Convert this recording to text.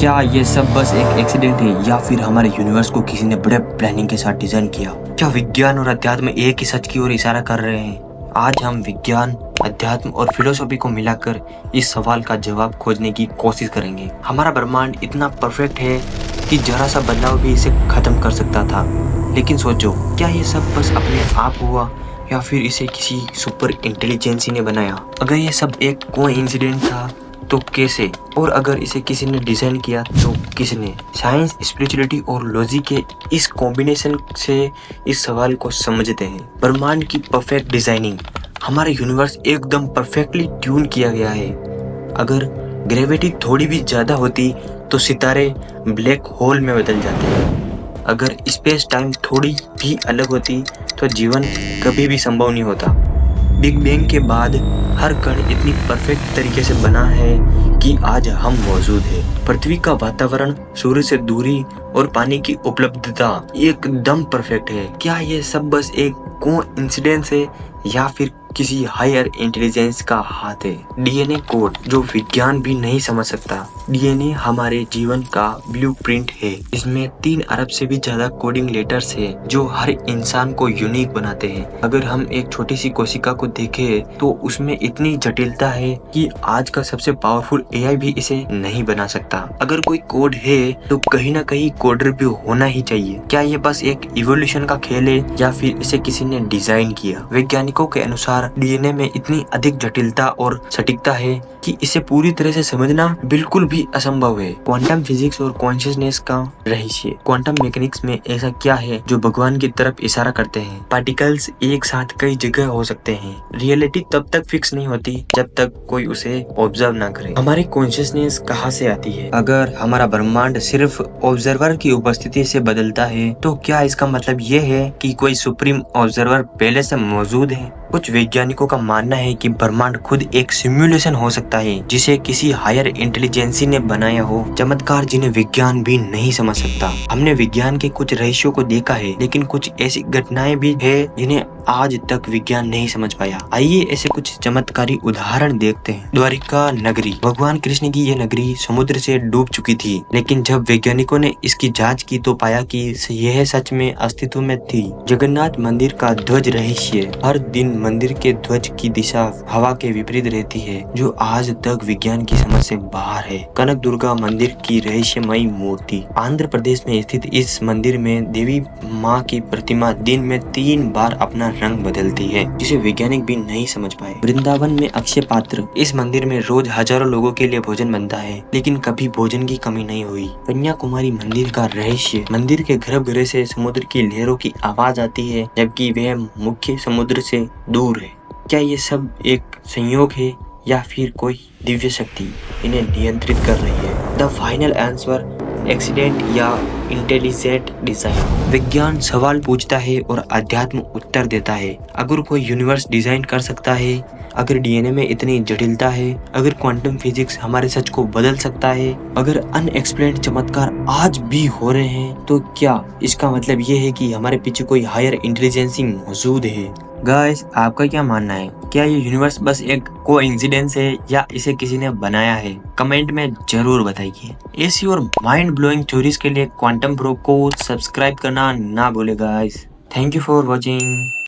क्या ये सब बस एक एक्सीडेंट है या फिर हमारे यूनिवर्स को किसी ने बड़े प्लानिंग के साथ डिजाइन किया? क्या विज्ञान और अध्यात्म एक ही सच की ओर इशारा कर रहे हैं? आज हम विज्ञान, अध्यात्म और फिलोसॉफी को मिलाकर इस सवाल का जवाब खोजने की कोशिश करेंगे। हमारा ब्रह्मांड इतना परफेक्ट है कि जरा सा बदलाव भी इसे खत्म कर सकता था। लेकिन सोचो, क्या ये सब बस अपने आप हुआ या फिर इसे किसी सुपर इंटेलिजेंसी ने बनाया? अगर ये सब एक कोइंसिडेंट था तो कैसे? और अगर इसे किसी ने डिजाइन किया तो किसने? साइंस, स्पिरिचुअलिटी और लॉजिक के इस कॉम्बिनेशन से इस सवाल को समझते हैं। ब्रह्मांड की परफेक्ट डिजाइनिंग। हमारा यूनिवर्स एकदम परफेक्टली ट्यून किया गया है। अगर ग्रेविटी थोड़ी भी ज्यादा होती तो सितारे ब्लैक होल में बदल जाते। अगर स्पेस टाइम थोड़ी भी अलग होती तो जीवन कभी भी संभव नहीं होता। बिग बैंग के बाद हर कण इतनी परफेक्ट तरीके से बना है कि आज हम मौजूद हैं। पृथ्वी का वातावरण, सूर्य से दूरी और पानी की उपलब्धता एकदम परफेक्ट है। क्या ये सब बस एक कोइंसिडेंस है या फिर किसी हायर इंटेलिजेंस का हाथ है? डीएनए कोड जो विज्ञान भी नहीं समझ सकता। डीएनए हमारे जीवन का ब्लूप्रिंट है। इसमें 3 अरब से भी ज्यादा कोडिंग लेटर्स है जो हर इंसान को यूनिक बनाते हैं। अगर हम एक छोटी सी कोशिका को देखें तो उसमें इतनी जटिलता है कि आज का सबसे पावरफुल एआई भी इसे नहीं बना सकता। अगर कोई कोड है तो कहीं ना कहीं कोडर भी होना ही चाहिए। क्या ये बस एक इवोल्यूशन का खेल है या फिर इसे किसी ने डिजाइन किया? वैज्ञानिकों के अनुसार डीएनए में इतनी अधिक जटिलता और सटीकता है कि इसे पूरी तरह से समझना बिल्कुल भी असंभव है। क्वांटम फिजिक्स और कॉन्शियसनेस का रहस्य। क्वांटम मैकेनिक्स में ऐसा क्या है जो भगवान की तरफ इशारा करते हैं? पार्टिकल्स एक साथ कई जगह हो सकते हैं। रियलिटी तब तक फिक्स नहीं होती जब तक कोई उसे ऑब्जर्व ना करे। हमारी कॉन्शियसनेस कहाँ से आती है? अगर हमारा ब्रह्मांड सिर्फ ऑब्जर्वर की उपस्थिति से बदलता है तो क्या इसका मतलब ये है कि कोई सुप्रीम ऑब्जर्वर पहले से मौजूद है? कुछ वैज्ञानिकों का मानना है कि ब्रह्मांड खुद एक सिमुलेशन हो सकता है जिसे किसी हायर इंटेलिजेंसी ने बनाया हो। चमत्कार जिन्हें विज्ञान भी नहीं समझ सकता। हमने विज्ञान के कुछ रहस्यों को देखा है लेकिन कुछ ऐसी घटनाएं भी है जिन्हें आज तक विज्ञान नहीं समझ पाया। आइए ऐसे कुछ चमत्कारी उदाहरण देखते हैं। द्वारिका नगरी। भगवान कृष्ण की यह नगरी समुद्र से डूब चुकी थी, लेकिन जब वैज्ञानिकों ने इसकी जांच की तो पाया कि यह सच में अस्तित्व में थी। जगन्नाथ मंदिर का ध्वज रहस्य। हर दिन मंदिर के ध्वज की दिशा हवा के विपरीत रहती है जो आज तक विज्ञान की समझ से बाहर है। कनक दुर्गा मंदिर की रहस्यमयी मूर्ति। आंध्र प्रदेश में स्थित इस मंदिर में देवी माँ की प्रतिमा दिन में 3 बार अपना रंग बदलती है जिसे वैज्ञानिक भी नहीं समझ पाए। वृंदावन में अक्षय पात्र। इस मंदिर में रोज हजारों लोगों के लिए भोजन बनता है लेकिन कभी भोजन की कमी नहीं हुई। कन्याकुमारी मंदिर का रहस्य। मंदिर के गर्भगृह से समुद्र की लहरों की आवाज आती है जबकि वह मुख्य समुद्र से दूर है। क्या ये सब एक संयोग है या फिर कोई दिव्य शक्ति इन्हें नियंत्रित कर रही है? द फाइनल आंसर, एक्सीडेंट या इंटेलिजेंट डिजाइन। विज्ञान सवाल पूछता है और अध्यात्म उत्तर देता है। अगर कोई यूनिवर्स डिजाइन कर सकता है, अगर डीएनए में इतनी जटिलता है, अगर क्वांटम फिजिक्स हमारे सच को बदल सकता है, अगर अनएक्सप्लेन्ड चमत्कार आज भी हो रहे हैं, तो क्या इसका मतलब ये है कि हमारे पीछे कोई हायर इंटेलिजेंसी मौजूद है? गाइस, आपका क्या मानना है? क्या ये यूनिवर्स बस एक कोइंसिडेंस है या इसे किसी ने बनाया है? कमेंट में जरूर बताइए। ऐसी और माइंड ब्लोइंग थ्योरीज के लिए क्वांटम प्रो को सब्सक्राइब करना ना भूले guys. Thank you for watching.